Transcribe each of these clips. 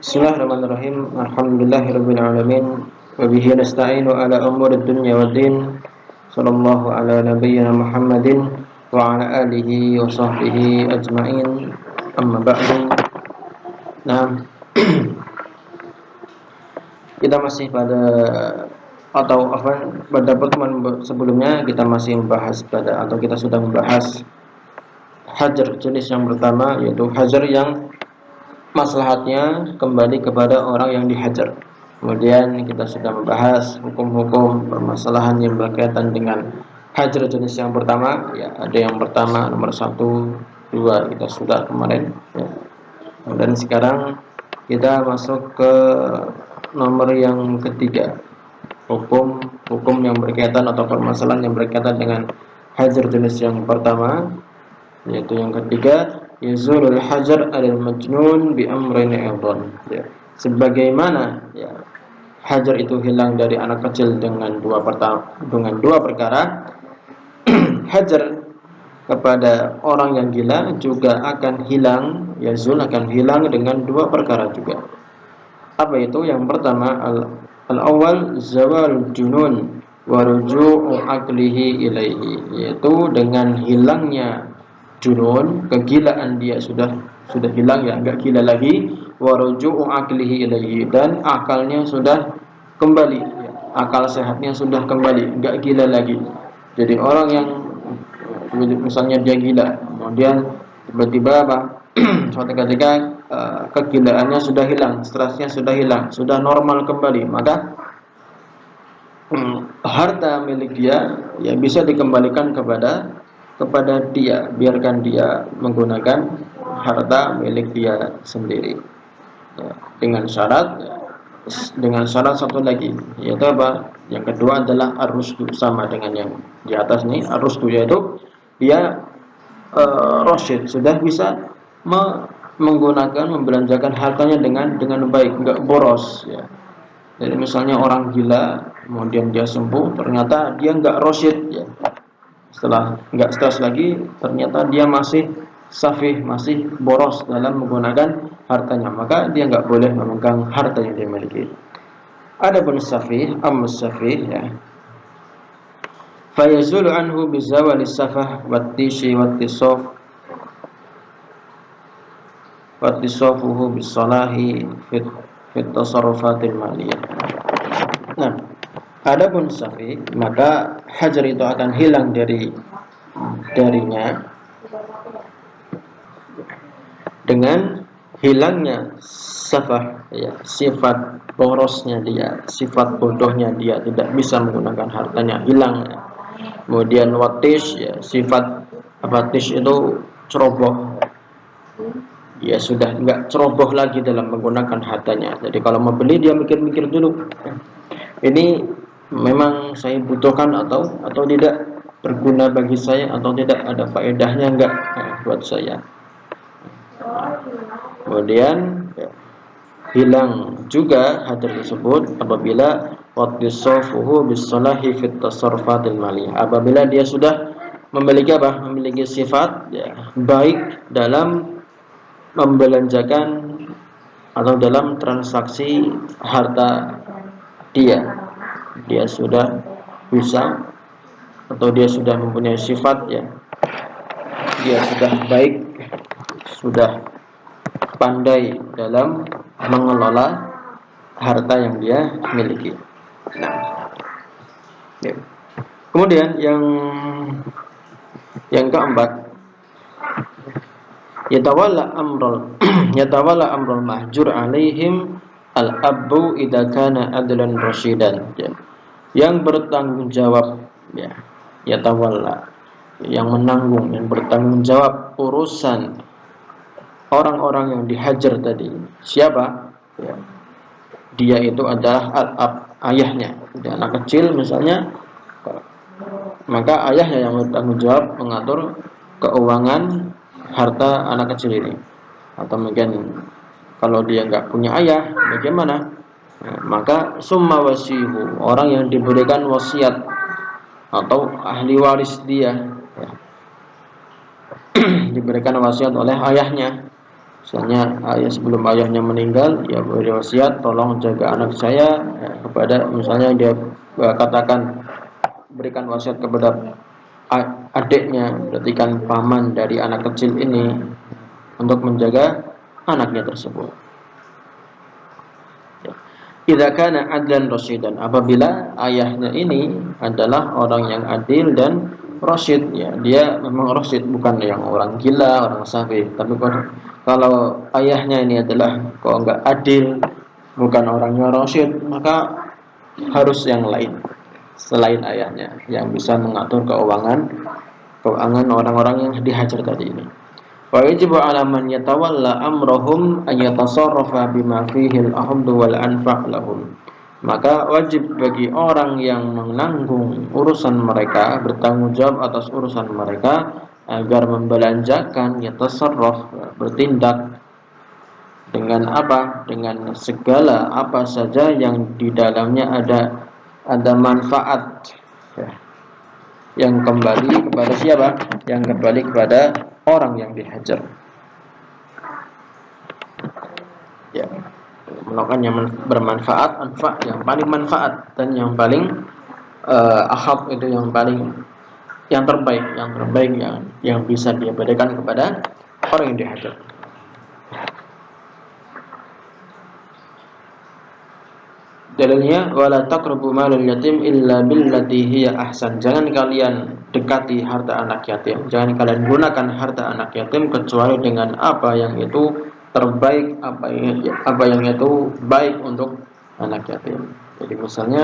Bismillahirrahmanirrahim. Alhamdulillahirabbil alamin. Wa bihi nasta'inu ala umuri dunya waddin. Sallallahu ala nabiyyina Muhammadin wa ala alihi wa sahbihi ajma'in. Amma ba'du. Nah, kita masih pada pertemuan sebelumnya kita masih membahas kita sudah membahas hajar jenis yang pertama, yaitu hajar yang maslahatnya kembali kepada orang yang dihajar. Kemudian kita sudah membahas hukum-hukum permasalahan yang berkaitan dengan hajar jenis yang pertama. Ya, ada yang pertama nomor 1, 2 kita sudah kemarin. Ya. Dan sekarang kita masuk ke nomor yang ketiga. Hukum yang berkaitan atau permasalahan yang berkaitan dengan hajar jenis yang pertama, yaitu yang ketiga, yazulul hajar alal majnun bi amrin aidan. Ya. Sebagaimana hajar itu hilang dari anak kecil dengan dua perkara, hajar kepada orang yang gila juga akan hilang, yazul akan hilang dengan dua perkara juga. Apa itu? Yang pertama, al-awwal zawal junun wa ruju'u aqlihi ilaihi, yaitu dengan hilangnya junun, kegilaan dia sudah hilang, ya enggak gila lagi, wa ruju'u aqlihi ilaihi, dan akalnya sudah kembali, ya, akal sehatnya sudah kembali, enggak gila lagi. Jadi orang yang misalnya dia gila, kemudian tiba-tiba suatu ketika kegilaannya sudah hilang, stresnya sudah hilang, sudah normal kembali, maka harta milik dia ya bisa dikembalikan kepada dia, biarkan dia menggunakan harta milik dia sendiri, ya, dengan syarat satu lagi, yaitu apa? Yang kedua adalah ar-rusdu, sama dengan yang di atas nih. Ar-rusdu yaitu dia rasyid, sudah bisa menggunakan, membelanjakan hartanya dengan baik, enggak boros, ya. Jadi misalnya orang gila, kemudian dia sembuh, ternyata dia enggak rasyid, ya. Setelah enggak stres lagi, ternyata dia masih safih, masih boros dalam menggunakan hartanya, maka dia enggak boleh memegang harta yang dia miliki. Adapun safih, ya, fayazulu anhu bizawali safah wattishi wattisofuhu bisalahi fit tasarrufatil maliyah. Nah, adapun safih, maka hajar itu akan hilang darinya dengan hilangnya safah, ya, sifat borosnya dia, sifat bodohnya dia, tidak bisa menggunakan hartanya, hilang. Kemudian watish, ya, sifat watish itu ceroboh, dia sudah enggak ceroboh lagi dalam menggunakan hartanya. Jadi kalau mau beli dia mikir-mikir dulu, ini memang saya butuhkan atau tidak, berguna bagi saya atau tidak, ada faedahnya enggak buat saya. Kemudian hilang juga hajar tersebut apabila wattisafuhu bisalahi fit tasarrufatil maliyah, apabila dia sudah memiliki sifat, ya, baik dalam membelanjakan atau dalam transaksi harta dia sudah bisa, atau dia sudah mempunyai sifat, ya, dia sudah baik, sudah pandai dalam mengelola harta yang dia miliki. Nah, ya. Kemudian yang keempat, yatawalla amrul mahjur alaihim al-abbu idza kana adlan rasyidan, ya. Yang bertanggung jawab, ya, yatawalla, yang menanggung, yang bertanggung jawab urusan orang-orang yang dihajar tadi. Siapa? Ya, dia itu adalah al-ab, ayahnya. Jadi anak kecil misalnya, maka ayahnya yang bertanggung jawab mengatur keuangan harta anak kecil ini. Atau mungkin kalau dia enggak punya ayah, bagaimana? Nah, maka summa wasihu, orang yang diberikan wasiat atau ahli waris dia, ya, diberikan wasiat oleh ayahnya, Misalnya ayah sebelum ayahnya meninggal, ya berwasiat tolong jaga anak saya, ya, kepada misalnya dia katakan berikan wasiat kepada adiknya, berarti kan paman dari anak kecil ini untuk menjaga anaknya tersebut. Idza kana adlan rasyidan, apabila ayahnya ini adalah orang yang adil dan rasyid, ya dia memang rasyid, bukan yang orang gila, orang safih. Tapi kalau ayahnya ini adalah kok enggak adil, bukan orangnya rasyid, maka harus yang lain selain ayahnya yang bisa mengatur keuangan orang-orang yang dihajar tadi ini. Wa yajibu 'ala man yatawalla amrahum an yatasarrafa bima fihi al-ahdu wal anfa' lahum. Maka wajib bagi orang yang menanggung urusan mereka, bertanggung jawab atas urusan mereka, agar membelanjakan, yatasarraf, bertindak dengan apa? Dengan segala apa saja yang di dalamnya ada manfaat, ya, yang kembali kepada siapa? Yang kembali kepada orang yang dihajar. Ya, melakukan yang bermanfaat, yang paling manfaat, dan yang paling ahad, itu yang paling yang terbaik yang bisa dia berikan kepada orang yang dihajar. Dalilnya wala taqrabu malal yatim illa billati hiya ahsan. Jangan kalian dekati harta anak yatim. Jangan kalian gunakan harta anak yatim kecuali dengan apa yang itu terbaik, apa yang itu baik untuk anak yatim. Jadi misalnya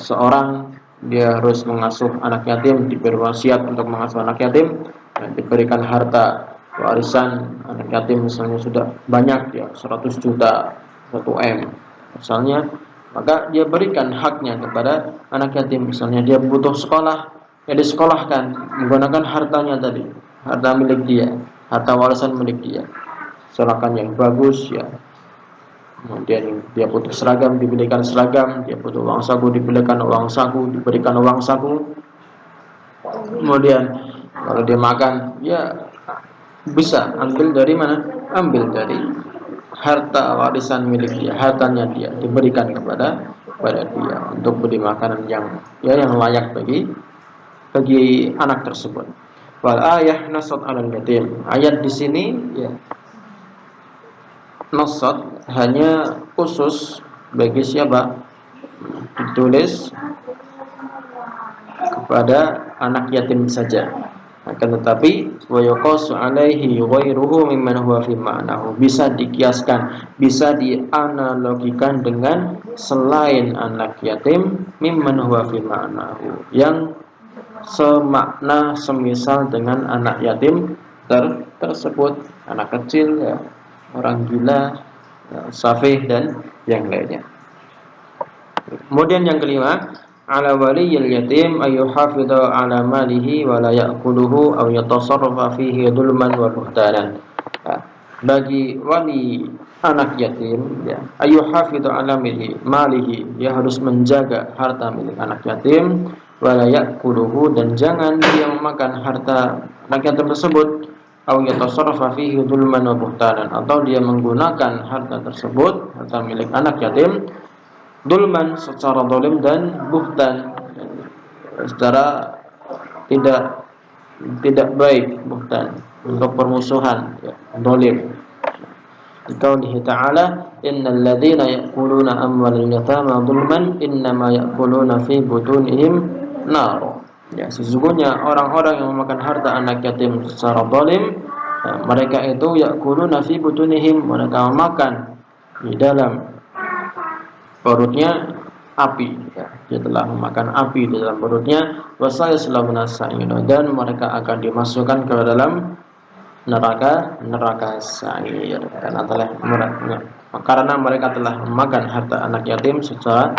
seorang dia harus mengasuh anak yatim, diberi wasiat untuk mengasuh anak yatim, diberikan harta warisan anak yatim misalnya sudah banyak, ya 100 juta, 1 M misalnya, maka dia berikan haknya kepada anak yatim. Misalnya dia butuh sekolah, ya disekolahkan menggunakan hartanya tadi, harta milik dia, harta warisan milik dia, serahkan yang bagus, ya. Kemudian dia butuh seragam, dibelikan seragam, dia butuh uang saku, diberikan uang saku. Kemudian kalau dia makan, ya bisa ambil dari mana? Ambil dari harta warisan milik dia, hartanya dia, diberikan kepada dia untuk beli makanan yang layak bagi anak tersebut. Wal ayah nasat 'alal yatim. Ayat di sini, ya, nasat hanya khusus bagi siapa? Ditulis kepada anak yatim saja. Akan tetapi wa yuqasu alaihi ghairuhu mimman huwa fi ma'nahu, bisa dikiaskan, bisa dianalogikan dengan selain anak yatim, mimman huwa fi ma'nahu, yang semakna semisal dengan anak yatim tersebut, anak kecil, ya, orang gila, ya, safih, dan yang lainnya. Kemudian yang kelima, ala waliyil yatim ayyuhafidha ala malihi wa la ya'kuluhu aw yatasarrafa fihi dhulman wa buhtanan. Bagi wali anak yatim, ya, ayyuhafidha ala malihi, dia harus menjaga harta milik anak yatim, wa la ya'kuluhu, dan jangan dia memakan harta anak yatim tersebut, aw yatasarrafa fihi dhulman wa buhtanan, atau dia menggunakan harta tersebut, harta milik anak yatim, dulman, secara dolim, dan buhtan, secara tidak baik, buhtan untuk permusuhan, ya, dolim. Qaulih ta'ala, innal ladzina ya'kuluna amwalal yatama dzulman innama ya'kuluna fi butunihim nar. Ya, sesungguhnya orang-orang yang memakan harta anak yatim secara dolim, ya, mereka itu ya'kuluna fi butunihim, mereka memakan di dalam perutnya api, ya. Dia telah memakan api di dalam perutnya, wasayaslamuna sa'ir, dan mereka akan dimasukkan ke dalam neraka sa'ir, karena mereka telah memakan harta anak yatim secara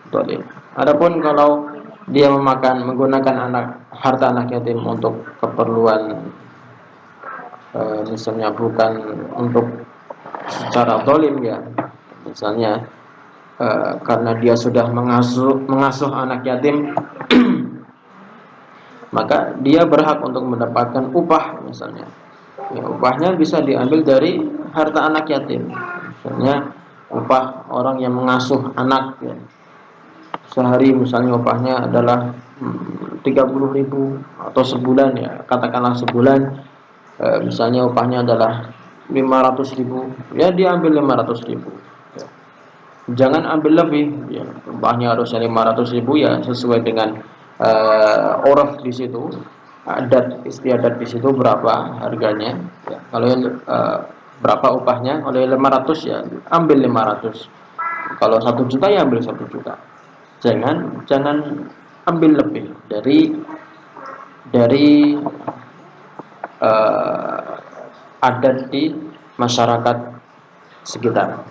zalim. Adapun kalau dia menggunakan harta anak yatim untuk keperluan, misalnya bukan untuk secara zalim, ya, misalnya karena dia sudah mengasuh anak yatim, maka dia berhak untuk mendapatkan upah misalnya. Ya, upahnya bisa diambil dari harta anak yatim. Misalnya upah orang yang mengasuh anak, ya. Sehari misalnya upahnya adalah 30.000, atau sebulan, ya katakanlah sebulan, misalnya upahnya adalah 500.000, ya diambil 500.000. Ya. Jangan ambil lebih, ya upahnya harusnya 500.000, ya sesuai dengan uruf di situ, adat istiadat di situ berapa harganya, ya. Kalau berapa upahnya, kalau 500 ya ambil 500, kalau 1 juta ya ambil 1 juta. Jangan ambil lebih dari uh, adat di masyarakat sekitar.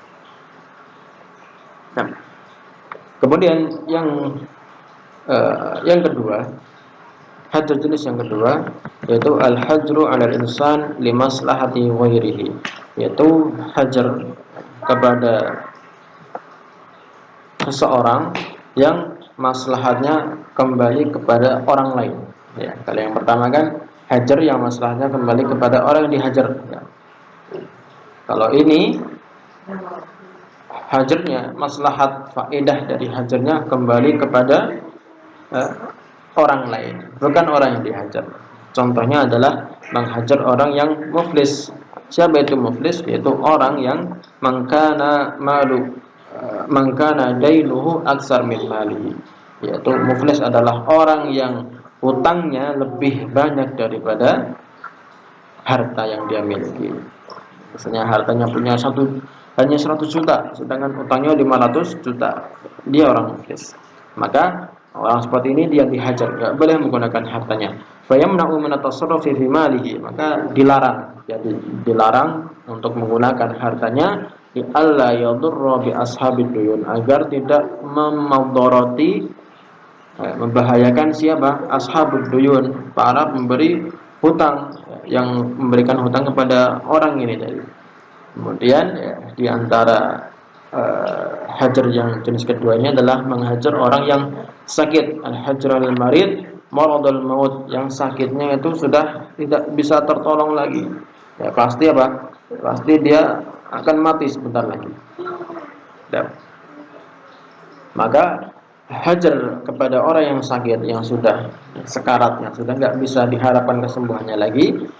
Nah, kemudian yang kedua, hajar jenis yang kedua yaitu al-hajru 'alal insan limaslahati ghairihi, yaitu hajar kepada seseorang yang maslahatnya kembali kepada orang lain. Ya, kalau yang pertama kan hajar yang maslahatnya kembali kepada orang yang dihajar. Ya. Kalau ini hajarnya, maslahat faedah dari hajarnya kembali kepada eh, orang lain, bukan orang yang dihajar. Contohnya adalah menghajar orang yang muflis. Siapa itu muflis? Yaitu orang yang mangkana dainuhu aksar min malihi. Yaitu muflis adalah orang yang hutangnya lebih banyak daripada harta yang dia miliki. Misalnya hartanya hanya 100 juta, sedangkan utangnya 500 juta. Dia orang muflis. Maka orang seperti ini dia dihajar, tidak boleh menggunakan hartanya. Fayamna'u min at-tasarrufi fi malihi, maka dilarang. Jadi dilarang untuk menggunakan hartanya di alla yadurra bi ashabid duyun, agar tidak membahayakan siapa? Ashabud duyun, para pemberi hutang, yang memberikan hutang kepada orang ini tadi. Kemudian ya, di antara hajar yang jenis kedua ini adalah menghajar orang yang sakit, al-hajar al-marid maradul maut, yang sakitnya itu sudah tidak bisa tertolong lagi. Ya pasti apa? Pasti dia akan mati sebentar lagi. Ya. Maka hajar kepada orang yang sakit, yang sudah sekarat, yang sudah nggak bisa diharapkan kesembuhannya lagi,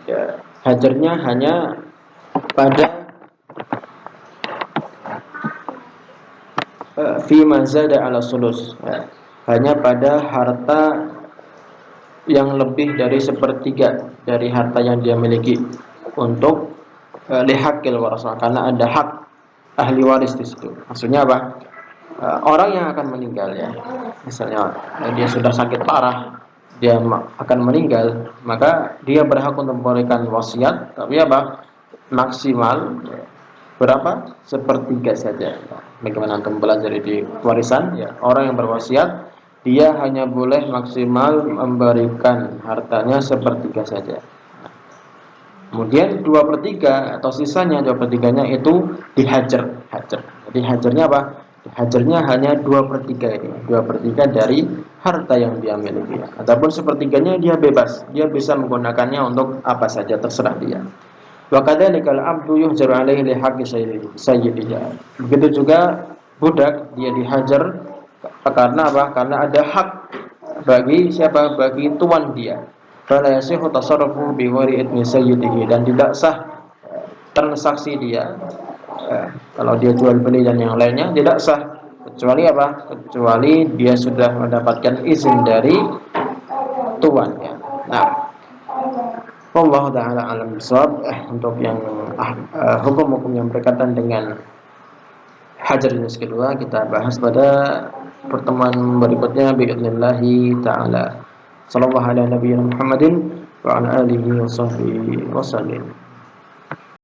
ya, hajarnya hanya pada fi mazada ala sulus, ya, hanya pada harta yang lebih dari sepertiga dari harta yang dia miliki, untuk lihakil warasah, karena ada hak ahli waris di situ. Maksudnya apa? Orang yang akan meninggal, ya, misalnya dia sudah sakit parah, dia akan meninggal, maka dia berhak untuk memberikan wasiat, tapi apa? Maksimal berapa? Sepertiga saja. Bagaimana antum pelajari di warisan, ya, orang yang berwasiat dia hanya boleh maksimal memberikan hartanya sepertiga saja. Kemudian 2/3 atau sisanya 2/3-nya itu dihajar. Jadi hajarnya apa? Hajarnya hanya 2/3 ini. 2/3 dari harta yang dia miliki. Ataupun sepertiganya dia bebas. Dia bisa menggunakannya untuk apa saja, terserah dia. Wa kadzalikal abdu yuhjaru alaihi li haqqi sayyidihi. Begitu juga budak, dia dihajar karena apa? Karena ada hak bagi siapa? Bagi tuan dia. Fala yasihu tasarrufu bi ghairi idni sayyidihi, dan tidak sah transaksi dia, kalau dia jual beli dan yang lainnya tidak sah, kecuali apa? Kecuali dia sudah mendapatkan izin dari tuannya. Nah, wallahu taala alam bisawab. Untuk yang hukum-hukum yang berkaitan dengan hajar jenis kedua kita bahas pada pertemuan berikutnya biidznillah taala. Sallallahu ala nabiyina Muhammadin wa ala alihi wa sahbihi wasallam.